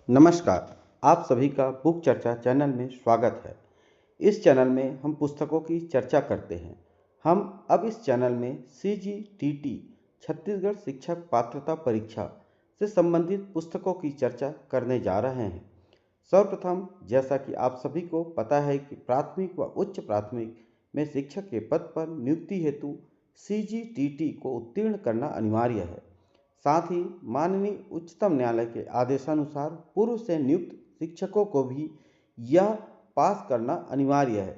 नमस्कार। आप सभी का बुक चर्चा चैनल में स्वागत है। इस चैनल में हम पुस्तकों की चर्चा करते हैं। हम अब इस चैनल में CGTT छत्तीसगढ़ शिक्षक पात्रता परीक्षा से संबंधित पुस्तकों की चर्चा करने जा रहे हैं। सर्वप्रथम, जैसा कि आप सभी को पता है कि प्राथमिक व उच्च प्राथमिक में शिक्षक के पद पर नियुक्ति हेतु CGTT को उत्तीर्ण करना अनिवार्य है। साथ ही माननीय उच्चतम न्यायालय के आदेशानुसार पूर्व से नियुक्त शिक्षकों को भी यह पास करना अनिवार्य है।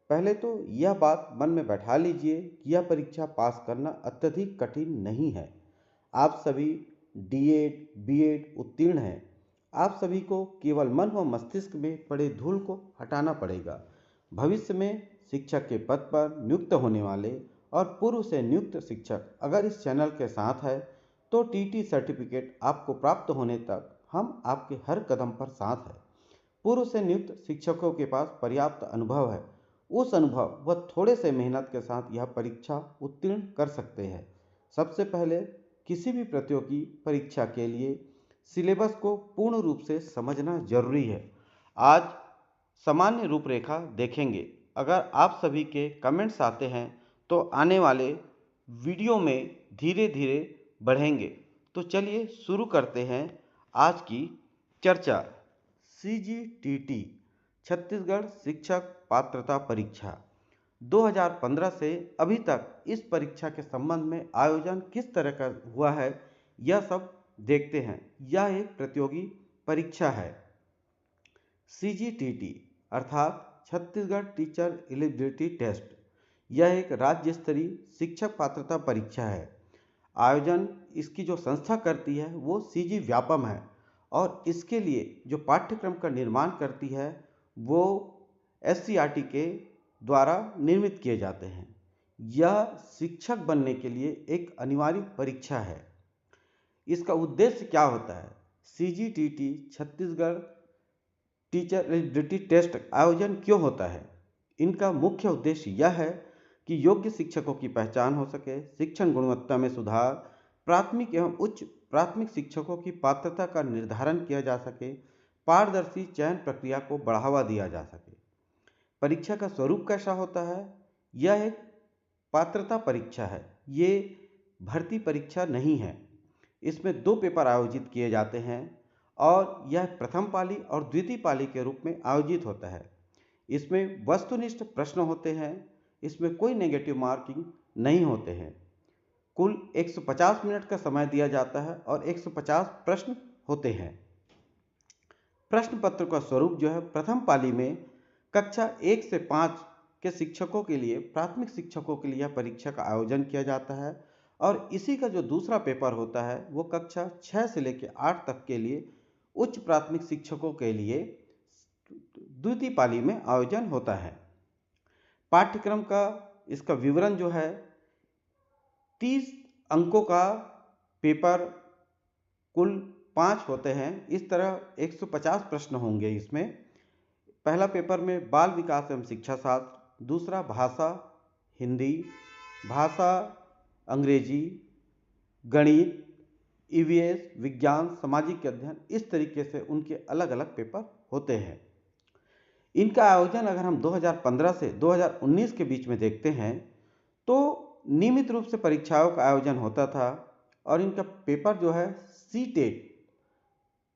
पहले तो यह बात मन में बैठा लीजिए कि यह परीक्षा पास करना अत्यधिक कठिन नहीं है। आप सभी डीएड बीएड उत्तीर्ण हैं। आप सभी को केवल मन व मस्तिष्क में पड़े धूल को हटाना पड़ेगा। भविष्य में शिक्षक के पद पर नियुक्त होने वाले और पूर्व से नियुक्त शिक्षक अगर इस चैनल के साथ है तो टीटी सर्टिफिकेट आपको प्राप्त होने तक हम आपके हर कदम पर साथ हैं। पूर्व से नियुक्त शिक्षकों के पास पर्याप्त अनुभव है। उस अनुभव व थोड़े से मेहनत के साथ यह परीक्षा उत्तीर्ण कर सकते हैं। सबसे पहले किसी भी प्रतियोगी परीक्षा के लिए सिलेबस को पूर्ण रूप से समझना जरूरी है। आज सामान्य रूपरेखा देखेंगे। अगर आप सभी के कमेंट्स आते हैं तो आने वाले वीडियो में धीरे धीरे बढ़ेंगे। तो चलिए शुरू करते हैं आज की चर्चा। CGTT छत्तीसगढ़ शिक्षक पात्रता परीक्षा 2015 से अभी तक इस परीक्षा के संबंध में आयोजन किस तरह का हुआ है, यह सब देखते हैं। यह एक प्रतियोगी परीक्षा है। CGTT अर्थात छत्तीसगढ़ टीचर एलिजिबिलिटी टेस्ट, यह एक राज्य स्तरीय शिक्षक पात्रता परीक्षा है। आयोजन इसकी जो संस्था करती है वो CG व्यापम है और इसके लिए जो पाठ्यक्रम का निर्माण करती है वो SCRT के द्वारा निर्मित किए जाते हैं। यह शिक्षक बनने के लिए एक अनिवार्य परीक्षा है। इसका उद्देश्य क्या होता है? CGTT Chhattisgarh teacher eligibility test आयोजन क्यों होता है? इनका मुख्य उद्देश्य यह है कि योग्य शिक्षकों की पहचान हो सके, शिक्षण गुणवत्ता में सुधार, प्राथमिक एवं उच्च प्राथमिक शिक्षकों की पात्रता का निर्धारण किया जा सके, पारदर्शी चयन प्रक्रिया को बढ़ावा दिया जा सके। परीक्षा का स्वरूप कैसा होता है? यह एक पात्रता परीक्षा है। ये भर्ती परीक्षा नहीं है। इसमें 2 पेपर आयोजित किए जाते हैं और यह प्रथम पाली और द्वितीय पाली के रूप में आयोजित होता है। इसमें वस्तुनिष्ठ प्रश्न होते हैं। इसमें कोई नेगेटिव मार्किंग नहीं होते हैं। कुल 150 मिनट का समय दिया जाता है और 150 प्रश्न होते हैं। प्रश्न पत्र का स्वरूप जो है, प्रथम पाली में कक्षा 1 से 5 के शिक्षकों के लिए, प्राथमिक शिक्षकों के लिए परीक्षा का आयोजन किया जाता है और इसी का जो दूसरा पेपर होता है वो कक्षा 6 से लेकर 8 तक के लिए उच्च प्राथमिक शिक्षकों के लिए द्वितीय पाली में आयोजन होता है। पाठ्यक्रम का इसका विवरण जो है, 30 अंकों का पेपर कुल 5 होते हैं। इस तरह 150 प्रश्न होंगे इसमें। पहला पेपर में बाल विकास एवं शिक्षा शास्त्र, दूसरा भाषा हिंदी, भाषा अंग्रेजी, गणित, EVS, विज्ञान, सामाजिक अध्ययन, इस तरीके से उनके अलग अलग पेपर होते हैं। इनका आयोजन अगर हम 2015 से 2019 के बीच में देखते हैं तो नियमित रूप से परीक्षाओं का आयोजन होता था और इनका पेपर जो है CTET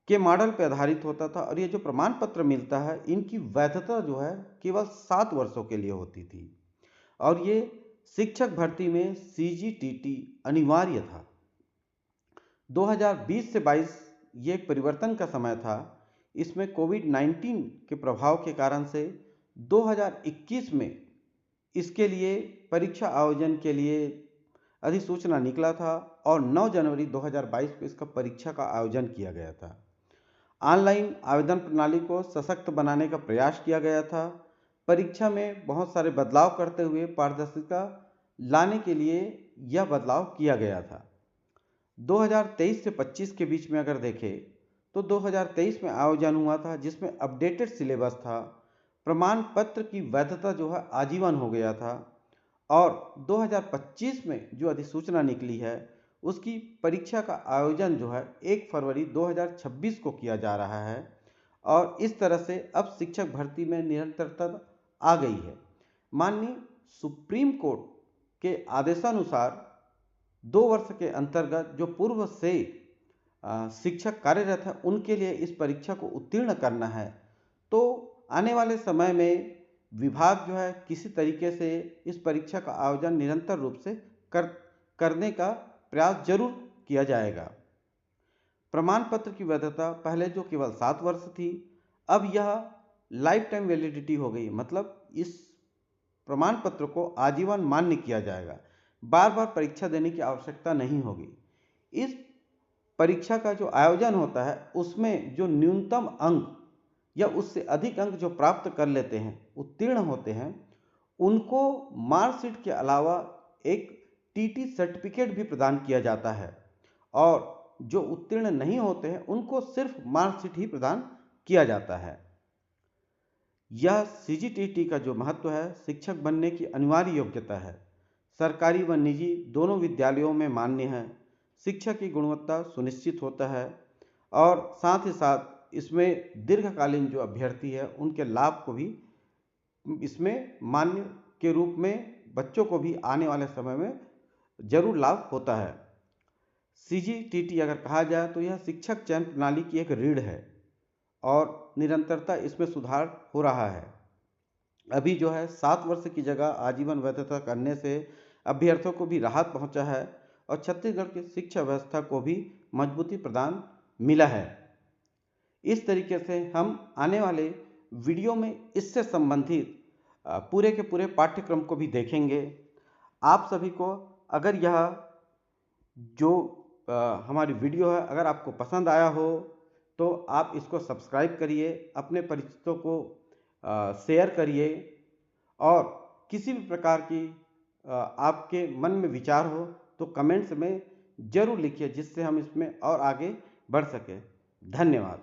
के मॉडल पर आधारित होता था और ये जो प्रमाण पत्र मिलता है इनकी वैधता जो है केवल 7 वर्षों के लिए होती थी और ये शिक्षक भर्ती में CGTT अनिवार्य था। 2020 से 22 ये एक परिवर्तन का समय था। इसमें कोविड-19 के प्रभाव के कारण से 2021 में इसके लिए परीक्षा आयोजन के लिए अधिसूचना निकला था और 9 जनवरी 2022 को इसका परीक्षा का आयोजन किया गया था। ऑनलाइन आवेदन प्रणाली को सशक्त बनाने का प्रयास किया गया था। परीक्षा में बहुत सारे बदलाव करते हुए पारदर्शिता लाने के लिए यह बदलाव किया गया था। 2023 से 25 के बीच में अगर देखें तो 2023 में आयोजन हुआ था जिसमें अपडेटेड सिलेबस था। प्रमाण पत्र की वैधता जो है आजीवन हो गया था और 2025 में जो अधिसूचना निकली है उसकी परीक्षा का आयोजन जो है 1 फरवरी 2026 को किया जा रहा है और इस तरह से अब शिक्षक भर्ती में निरंतरता आ गई है। माननीय सुप्रीम कोर्ट के आदेशानुसार 2 वर्ष के अंतर्गत जो पूर्व से शिक्षक कार्यरत हैं उनके लिए इस परीक्षा को उत्तीर्ण करना है। तो आने वाले समय में विभाग जो है किसी तरीके से इस परीक्षा का आयोजन निरंतर रूप से करने का प्रयास जरूर किया जाएगा। प्रमाण पत्र की वैधता पहले जो केवल 7 वर्ष थी, अब यह लाइफ टाइम वैलिडिटी हो गई। मतलब इस प्रमाण पत्र को आजीवन मान्य किया जाएगा, बार बार परीक्षा देने की आवश्यकता नहीं होगी। इस परीक्षा का जो आयोजन होता है उसमें जो न्यूनतम अंक या उससे अधिक अंक जो प्राप्त कर लेते हैं, उत्तीर्ण होते हैं, उनको मार्कशीट के अलावा एक टीटी सर्टिफिकेट भी प्रदान किया जाता है और जो उत्तीर्ण नहीं होते हैं उनको सिर्फ मार्कशीट ही प्रदान किया जाता है। यह सीजीटीटी का जो महत्व है, शिक्षक बनने की अनिवार्य योग्यता है, सरकारी व निजी दोनों विद्यालयों में मान्य है। शिक्षा की गुणवत्ता सुनिश्चित होता है और साथ ही साथ इसमें दीर्घकालीन जो अभ्यर्थी है उनके लाभ को भी इसमें मान्य के रूप में बच्चों को भी आने वाले समय में जरूर लाभ होता है। सीजीटीटी अगर कहा जाए तो यह शिक्षक चयन प्रणाली की एक रीढ़ है और निरंतरता इसमें सुधार हो रहा है। अभी जो है 7 वर्ष की जगह आजीवन वैधता करने से अभ्यर्थियों को भी राहत पहुंचा है और छत्तीसगढ़ की शिक्षा व्यवस्था को भी मजबूती प्रदान मिला है। इस तरीके से हम आने वाले वीडियो में इससे संबंधित पूरे के पूरे पाठ्यक्रम को भी देखेंगे। आप सभी को अगर यह जो हमारी वीडियो है अगर आपको पसंद आया हो तो आप इसको सब्सक्राइब करिए, अपने परिचितों को शेयर करिए और किसी भी प्रकार की आपके मन में विचार हो तो कमेंट्स में ज़रूर लिखिए जिससे हम इसमें और आगे बढ़ सकें। धन्यवाद।